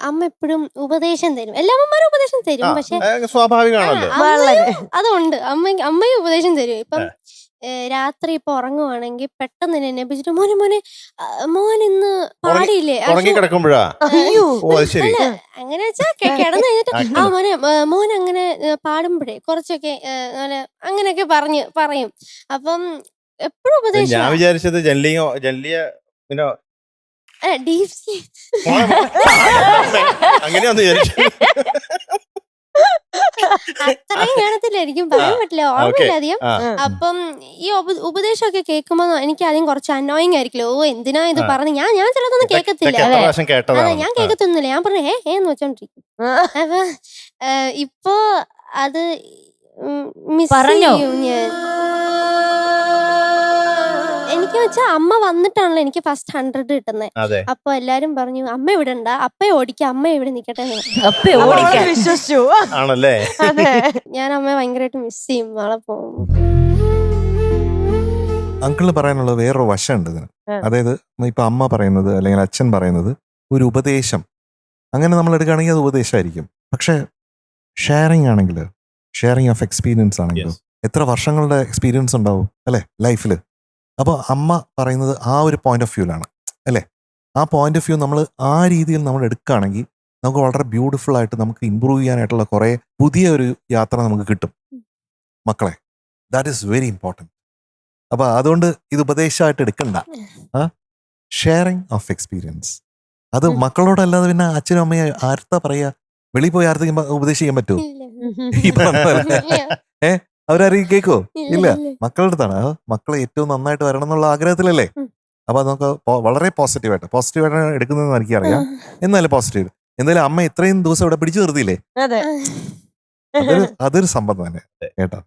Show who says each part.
Speaker 1: അമ്മ എപ്പോഴും ഉപദേശം തരും. എല്ലാ അമ്മമാരും ഉപദേശം തരും. പക്ഷെ
Speaker 2: സ്വാഭാവികമാണല്ലോ.
Speaker 1: അതുണ്ട്. അമ്മയും ഉപദേശം തരും. ഇപ്പം രാത്രി ഇപ്പൊ ഉറങ്ങുവാണെങ്കിൽ പെട്ടെന്ന് തന്നെ എന്നെപ്പിച്ചിട്ട് മോനെ മോനെ മോൻ ഇന്ന് പാടിയില്ലേ?
Speaker 2: ഉറങ്ങി കിടക്കുമ്പോഴാ? ശരി.
Speaker 1: അങ്ങനെ വെച്ചാ കിടന്നു കഴിഞ്ഞിട്ട് ആ മോനെ മോൻ അങ്ങനെ പാടുമ്പോഴേ കുറച്ചൊക്കെ അങ്ങനെയൊക്കെ പറയും. അപ്പം എപ്പോഴും ഉപദേശം.
Speaker 2: ഞാൻ വിചാരിച്ചത് ജല്ലിയ
Speaker 1: ഡീപ്സി
Speaker 2: അങ്ങനെയൊന്നും വിചാരിച്ചു.
Speaker 1: അത്രയും കാണത്തില്ല, എനിക്കും പറയാൻ പറ്റില്ല, ഓർമ്മയില്ല അധികം. അപ്പം ഈ ഉപദേശമൊക്കെ കേൾക്കുമ്പോ എനിക്ക് ആദ്യം കുറച്ച് അനോയിങ് ആയിരിക്കല്ലോ. എന്തിനാ ഇത് പറഞ്ഞ് ഞാൻ ചിലതൊന്നും കേൾക്കത്തില്ല. അതെ, ഞാൻ കേൾക്കത്തൊന്നുമില്ല. ഞാൻ പറഞ്ഞു എന്ന് വെച്ചോണ്ടിരിക്കും. അപ്പൊ ഇപ്പൊ അത് മിസ് ചെയ്യും ഞാൻ. എനിക്ക് വെച്ചാ അമ്മ വന്നിട്ടാണല്ലോ എനിക്ക് ഫസ്റ്റ് 100 കിട്ടുന്നത്. അപ്പൊ എല്ലാരും പറഞ്ഞു അമ്മ ഇവിടെ ഉണ്ടാ, അപ്പയെ ഓടിക്ക, അമ്മ ഇവിടെ നിക്കട്ടെ.
Speaker 3: വിശ്വസിച്ചു
Speaker 2: ആണല്ലേ?
Speaker 1: ഞാൻ അമ്മയെ ഭയങ്കരമായിട്ട് മിസ് ചെയ്യും നാളെ പോകുമ്പോ.
Speaker 4: അങ്കിളിന് പറയാനുള്ള വേറൊരു വശമുണ്ട് ഇതിന്. അതായത് ഇപ്പൊ അമ്മ പറയുന്നത് അല്ലെങ്കിൽ അച്ഛൻ പറയുന്നത് ഒരു ഉപദേശം, അങ്ങനെ നമ്മൾ എടുക്കുകയാണെങ്കിൽ അത് ഉപദേശമായിരിക്കും. പക്ഷെ ഷെയറിങ് ആണെങ്കിൽ, ഷെയറിങ് ഓഫ് എക്സ്പീരിയൻസ് ആണെങ്കിലും എത്ര വർഷങ്ങളുടെ എക്സ്പീരിയൻസ് ഉണ്ടാവും അല്ലെ ലൈഫിൽ. അപ്പോൾ അമ്മ പറയുന്നത് ആ ഒരു പോയിന്റ് ഓഫ് വ്യൂലാണ് അല്ലേ. ആ പോയിന്റ് ഓഫ് വ്യൂ നമ്മൾ ആ രീതിയിൽ നമ്മൾ എടുക്കുകയാണെങ്കിൽ നമുക്ക് വളരെ ബ്യൂട്ടിഫുൾ ആയിട്ട് നമുക്ക് ഇമ്പ്രൂവ് ചെയ്യാനായിട്ടുള്ള കുറേ പുതിയ ഒരു യാത്ര നമുക്ക് കിട്ടും മക്കളെ. That is very important. അപ്പോൾ അതുകൊണ്ട് ഇത് ഉപദേശമായിട്ട് എടുക്കണ്ട, ഷെയറിങ് ഓഫ് എക്സ്പീരിയൻസ്. അത് മക്കളോടല്ലാതെ പിന്നെ അച്ഛനും അമ്മയും ആർത്താ പറയുക? വെളിയിൽ പോയി ആർത്തേക്കും ഉപദേശിക്കാൻ പറ്റുമോ? ഈ പറഞ്ഞ അവരാരും കേൾക്കോ? ഇല്ല. മക്കളുടെ അടുത്താണ്. മക്കളെ ഏറ്റവും നന്നായിട്ട് വരണം എന്നുള്ള ആഗ്രഹത്തിലല്ലേ. അപ്പൊ നമുക്ക് വളരെ പോസിറ്റീവായിട്ട് എടുക്കുന്നതെന്ന് എനിക്കറിയാം. എന്നാലും പോസിറ്റീവ്. എന്തായാലും അമ്മ ഇത്രയും ദിവസം ഇവിടെ പിടിച്ചു നിർത്തിയില്ലേ, അതൊരു സമ്പത്ത് തന്നെ കേട്ടോ.